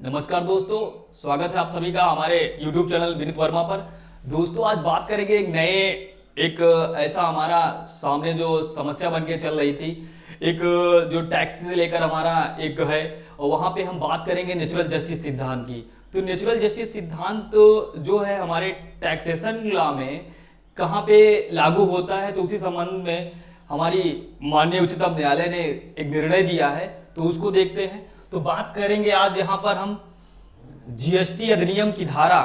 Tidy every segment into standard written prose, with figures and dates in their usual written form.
नमस्कार दोस्तों, स्वागत है आप सभी का हमारे YouTube चैनल विनीत वर्मा पर। दोस्तों आज बात करेंगे एक ऐसा हमारा सामने जो समस्या बन के चल रही थी, एक जो टैक्स से लेकर हमारा एक है, और वहाँ पे हम बात करेंगे नेचुरल जस्टिस सिद्धांत की। तो नेचुरल जस्टिस सिद्धांत जो है हमारे टैक्सेशन लॉ में कहाँ पे लागू होता है, तो उसी संबंध में हमारी माननीय उच्चतम न्यायालय ने एक निर्णय दिया है, तो उसको देखते हैं। तो बात करेंगे आज यहाँ पर हम जीएसटी अधिनियम की धारा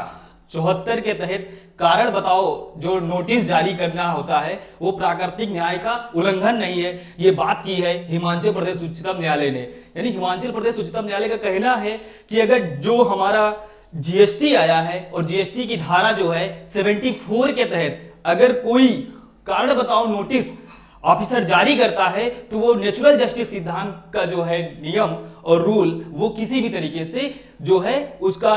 74 के तहत कारण बताओ जो नोटिस जारी करना होता है वो प्राकृतिक न्याय का उल्लंघन नहीं है, ये बात की है हिमाचल प्रदेश उच्चतम न्यायालय ने। यानी हिमाचल प्रदेश उच्चतम न्यायालय का कहना है कि अगर जो हमारा जीएसटी आया है और जीएसटी की धारा जो है 74 के तहत अगर कोई कारण बताओ नोटिस ऑफिसर जारी करता है तो वो नेचुरल जस्टिस सिद्धांत का जो है नियम और रूल वो किसी भी तरीके से जो है उसका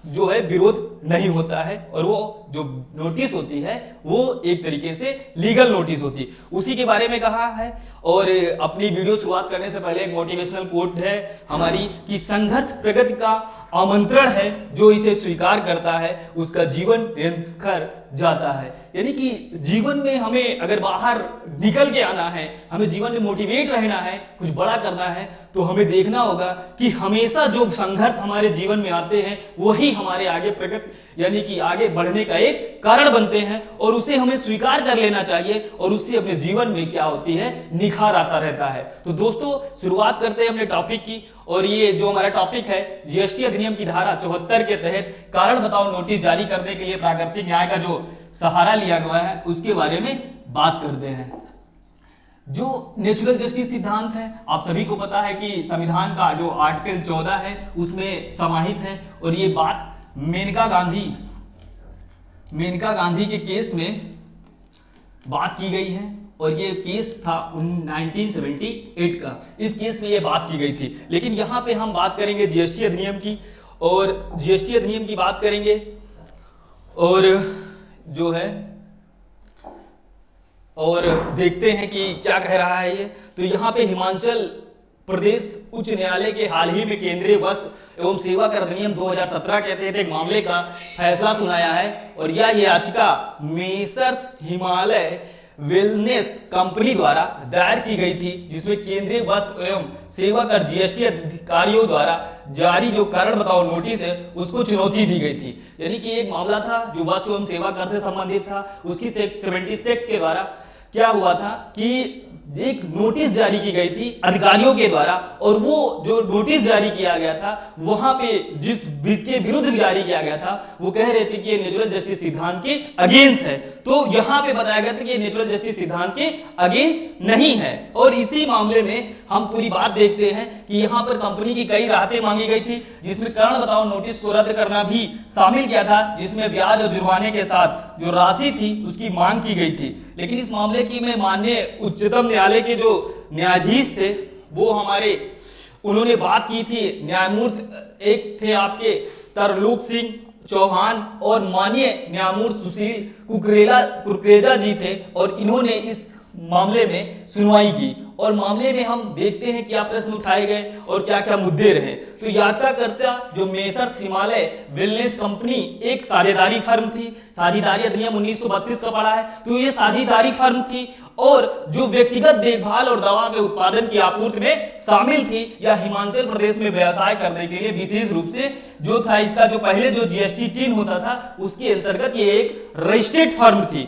जो है विरोध नहीं होता है, और वो जो नोटिस होती है वो एक तरीके से लीगल नोटिस होती है। उसी के बारे में कहा है। और अपनी वीडियो शुरुआत करने से पहले एक मोटिवेशनल कोट है हमारी कि संघर्ष प्रगति का आमंत्रण है, जो इसे स्वीकार करता है उसका जीवन निरंतर जाता है। यानी कि जीवन में हमें अगर बाहर निकल के आना है, हमें जीवन में मोटिवेट रहना है, कुछ बड़ा करना है, तो हमें देखना होगा कि हमेशा जो संघर्ष हमारे जीवन में आते हैं वही हमारे आगे प्रगति यानी कि आगे बढ़ने का एक कारण बनते हैं, और उसे हमें स्वीकार कर लेना चाहिए, और उससे अपने जीवन में क्या होती है निखार आता रहता है। तो दोस्तों शुरुआत करते हैं अपने टॉपिक की, और ये जो हमारा टॉपिक है जीएसटी अधिनियम की धारा 74 के तहत कारण बताओ नोटिस जारी करने के लिए प्राकृतिक न्याय का जो सहारा लिया गया है उसके बारे में बात करते हैं। जो नेचुरल जस्टिस सिद्धांत है आप सभी को पता है कि संविधान का जो आर्टिकल 14 है उसमें समाहित है, और ये बात मेनका गांधी के केस में बात की गई है, और ये केस था 1978 का। इस केस में ये बात की गई थी। लेकिन यहाँ पे हम बात करेंगे जीएसटी अधिनियम की, और जीएसटी अधिनियम की बात करेंगे, और जो है और देखते हैं कि क्या कह रहा है ये। तो यहाँ पे हिमाचल प्रदेश उच्च न्यायालय के हाल ही में केंद्रीय वस्तु एवं सेवा कर अधिनियम 2017 के तहत एक मामले का फैसला सुनाया है, और यह याचिका मेसर्स हिमालय वेलनेस कंपनी द्वारा दायर की गई थी, जिसमें केंद्रीय वस्तु एवं सेवा कर जीएसटी अधिकारियों द्वारा जारी जो कारण बताओ नोटिस है उसको चुनौती दी गई थी। यानी कि एक मामला था जो वस्तु एवं सेवा कर से संबंधित था, उसकी 76 के द्वारा क्या हुआ था कि एक नोटिस जारी की गई थी अधिकारियों के द्वारा, और वो जो नोटिस जारी किया गया था वहां पे जिस के विरुद्ध जारी किया गया था वो कह रहे थे कि ये नेचुरल जस्टिस सिद्धांत के अगेंस्ट है। तो यहां पे बताया गया था कि ये नेचुरल जस्टिस सिद्धांत के अगेंस्ट नहीं है, और इसी मामले में हम पूरी बात देखते हैं कि यहाँ पर कंपनी की कई राहतें मांगी गई थी, जिसमें कारण बताओ नोटिस को रद्द करना भी शामिल किया था, जिसमें ब्याज और जुर्माने के साथ जो राशि थी उसकी मांग की गई थी। लेकिन इस मामले की में माननीय उच्चतम न्यायालय के जो न्यायाधीश थे वो उन्होंने बात की थी। न्यायमूर्ति एक थे आपके तरलोक सिंह चौहान और माननीय न्यायमूर्ति सुशील कुकरेजा जी थे, और इन्होंने इस मामले में सुनवाई की, और मामले में हम देखते हैं क्या प्रश्न उठाए गए और क्या क्या मुद्दे रहे। तो याचिकाकर्ता जो मेसर्स हिमालय वेलनेस कंपनी एक साझेदारी फर्म थी, साझेदारी अधिनियम 1932 का पढ़ा है, तो ये साझेदारी फर्म थी, और जो व्यक्तिगत देखभाल और दवा के उत्पादन की आपूर्ति में शामिल थी, या हिमाचल प्रदेश में व्यवसाय करने के लिए विशेष रूप से जो था इसका जो पहले जो जीएसटी 3 होता था उसके अंतर्गत ये एक रजिस्टर्ड फर्म थी,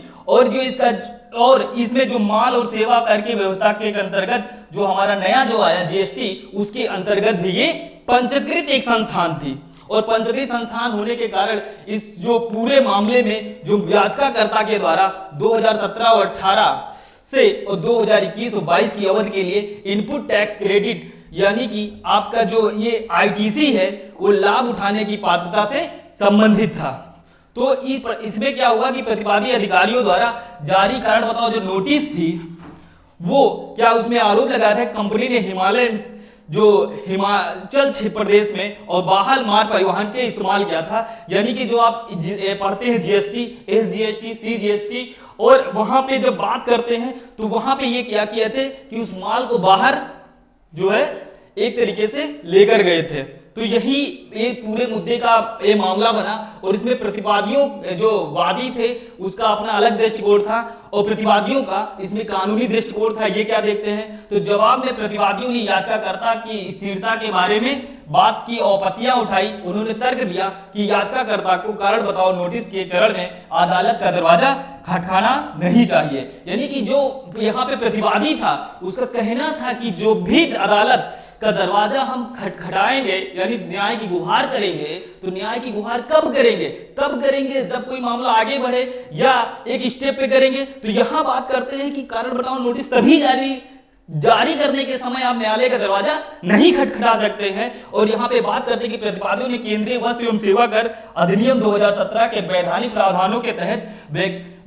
और इसमें जो माल और सेवा कर की व्यवस्था के अंतर्गत जो हमारा नया जो आया जीएसटी उसके अंतर्गत भी ये पंजीकृत एक संस्थान थी, और पंजीकृत संस्थान होने के कारण इस जो पूरे मामले में जो याचिकाकर्ता के द्वारा 2017 और 18 से और 2021 और 22 की अवधि के लिए इनपुट टैक्स क्रेडिट यानी कि आपका जो ये आईटीसी है वो लाभ उठाने की पात्रता से संबंधित था। तो इसमें क्या हुआ कि प्रतिवादी अधिकारियों द्वारा जारी कारण बताओ जो नोटिस थी वो क्या उसमें आरोप लगाया था कंपनी ने हिमाचल प्रदेश में और बाहर मार्ग परिवहन के इस्तेमाल किया था। यानी कि जो आप पढ़ते हैं जीएसटी, एसजीएसटी, सीजीएसटी, और वहां पे जब बात करते हैं तो वहां पे ये क्या किए थे कि उस माल को बाहर जो है एक तरीके से लेकर गए थे। तो यही ये पूरे मुद्दे का ये मामला बना और इसमें प्रतिवादियों जो वादी थे उसका अपना अलग दृष्टिकोण था और प्रतिवादियों का इसमें कानूनी दृष्टिकोण था। ये क्या देखते हैं, तो जवाब में प्रतिवादियों ने याचिकाकर्ता की स्थिरता के बारे में बात की, आपत्तियां उठाई। उन्होंने तर्क दिया कि याचिकाकर्ता को कारण बताओ नोटिस के चरण में अदालत का दरवाजा खटखटाना नहीं चाहिए। यानी कि जो यहाँ पे प्रतिवादी था उसका कहना था कि जो भी अदालत का दरवाजा हम खटखटाएंगे यानी न्याय की गुहार करेंगे, तो न्याय की गुहार कब करेंगे, तब करेंगे जब कोई मामला आगे बढ़े या एक स्टेप पे करेंगे। तो यहां बात करते हैं कि कारण बताओ नोटिस तभी जारी करने के समय आप न्यायालय का दरवाजा नहीं खटखटा सकते हैं। और यहां पे बात करते हैं कि प्रतिवादियों ने केंद्रीय वस्तु एवं सेवा कर अधिनियम 2017 के वैधानिक प्रावधानों के तहत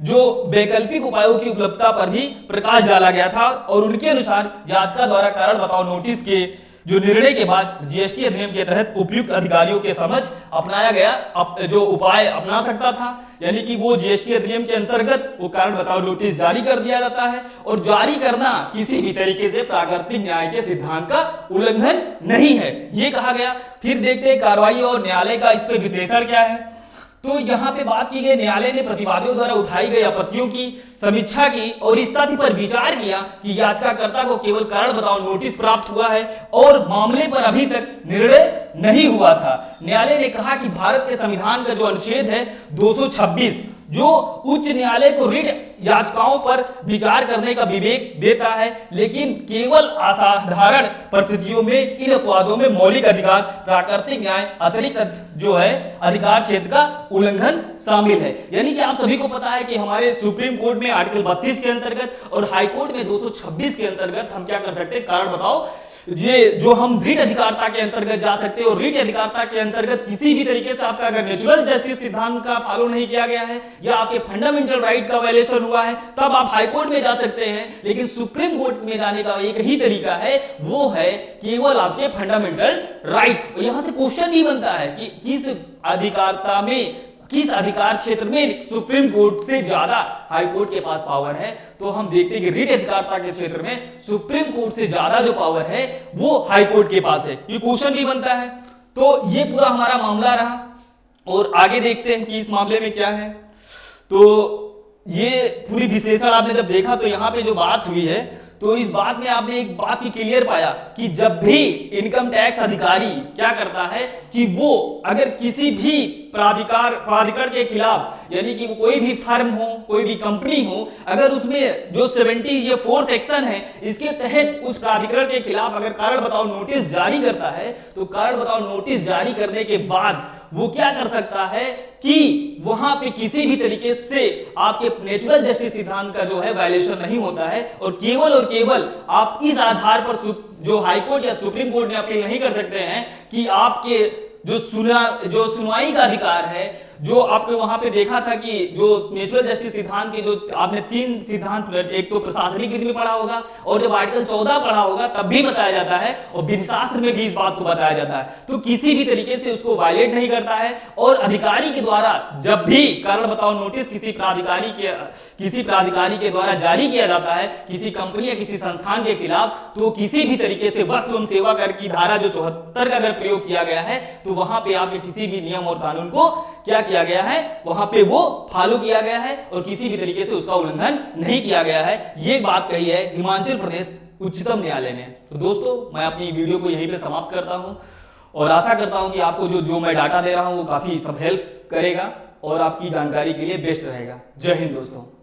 जो वैकल्पिक उपायों की उपलब्धता पर भी प्रकाश डाला गया था और उनके अनुसार याचिका द्वारा कारण बताओ नोटिस के जो निर्णय के बाद जीएसटी अधिनियम के तहत उपयुक्त अधिकारियों के समझ अपनाया गया जो उपाय अपना सकता था। यानी कि वो जीएसटी अधिनियम के अंतर्गत वो कारण बताओ नोटिस जारी कर दिया जाता है और जारी करना किसी भी तरीके से प्राकृतिक न्याय के सिद्धांत का उल्लंघन नहीं है, ये कहा गया। फिर देखते हैं कार्रवाई और न्यायालय का इस पर विश्लेषण क्या है। तो यहाँ पे बात की गई, न्यायालय ने प्रतिवादियों द्वारा उठाई गई आपत्तियों की समीक्षा की और इस तथ्य पर विचार किया कि याचिकाकर्ता को केवल कारण बताओ नोटिस प्राप्त हुआ है और मामले पर अभी तक निर्णय नहीं हुआ था। न्यायालय ने कहा कि भारत के संविधान का जो अनुच्छेद है 226 जो उच्च न्यायालय को रिट याचिकाओं पर विचार करने का विवेक देता है, लेकिन केवल असाधारण परिस्थितियों में इन अपवादों में मौलिक अधिकार, प्राकृतिक न्याय, अतिरिक्त जो है अधिकार क्षेत्र का उल्लंघन शामिल है। यानी कि आप सभी को पता है कि हमारे सुप्रीम कोर्ट में आर्टिकल 32 के अंतर्गत और हाई कोर्ट में 226 के अंतर्गत हम क्या कर सकते हैं, कारण बताओ ये जो हम रीट अधिकारता के अंतर्गत जा सकते हैं और रीट अधिकारता के अंतर्गत किसी भी तरीके से आपका अगर नेचुरल जस्टिस सिद्धांत का फॉलो नहीं किया गया है या आपके फंडामेंटल राइट का वायलेशन हुआ है तब आप हाई कोर्ट में जा सकते हैं। लेकिन सुप्रीम कोर्ट में जाने का एक ही तरीका है, वो है केवल आपके फंडामेंटल राइट। यहां से क्वेश्चन भी बनता है कि किस अधिकारता में, किस अधिकार क्षेत्र में सुप्रीम कोर्ट से ज्यादा हाई कोर्ट के पास पावर है। तो हम देखते हैं कि रीट अधिकारता के क्षेत्र में सुप्रीम कोर्ट से ज्यादा जो पावर है वो हाई कोर्ट के पास है, ये क्वेश्चन भी बनता है। तो ये पूरा हमारा मामला रहा और आगे देखते हैं कि इस मामले में क्या है। तो ये पूरी विश्लेषण आपने जब देखा तो यहाँ पे जो बात हुई है तो इस बात में आपने एक बात ही क्लियर पाया कि जब भी इनकम टैक्स अधिकारी क्या करता है कि वो अगर किसी भी प्राधिकरण के खिलाफ यानी कि कोई भी फर्म हो, कोई भी कंपनी हो, अगर उसमें जो 70 ये 4 सेक्शन है इसके तहत उस प्राधिकरण के खिलाफ अगर कारण बताओ नोटिस जारी करता है तो कारण बताओ नोटिस जारी करने के बाद वो क्या कर सकता है कि वहां पे किसी भी तरीके से आपके नेचुरल जस्टिस सिद्धांत का जो है वायलेशन नहीं होता है और केवल आप इस आधार पर जो हाईकोर्ट या सुप्रीम कोर्ट ने अपील नहीं कर सकते हैं कि आपके जो सुनवाई का अधिकार है, जो आपको वहां पे देखा था कि जो नेचुरल जस्टिस सिद्धांत के जो आपने 3 सिद्धांत, एक तो प्रशासनिक विधि में पढ़ा होगा और जब आर्टिकल 14 पढ़ा होगा तब भी बताया जाता है और विधिशास्त्र में भी इस बात को बताया जाता है। तो किसी भी तरीके से उसको वायलेट नहीं करता है और अधिकारी के द्वारा जब भी कारण बताओ नोटिस किसी प्राधिकारी के द्वारा जारी किया जाता है किसी कंपनी या किसी संस्थान के खिलाफ, तो किसी भी तरीके से वस्तु एवं सेवा कर की धारा जो 74 का अगर प्रयोग किया गया है तो वहां पे आपके किसी भी नियम और कानून को क्या किया गया है, वहां पे वो फॉलो किया गया है और किसी भी तरीके से उसका उल्लंघन नहीं किया गया है। ये बात कही है हिमाचल प्रदेश उच्चतम न्यायालय ने। तो दोस्तों मैं अपनी वीडियो को यहीं पे समाप्त करता हूं और आशा करता हूं कि आपको जो मैं डाटा दे रहा हूं वो काफी सब हेल्प करेगा और आपकी जानकारी के लिए बेस्ट रहेगा। जय हिंद दोस्तों।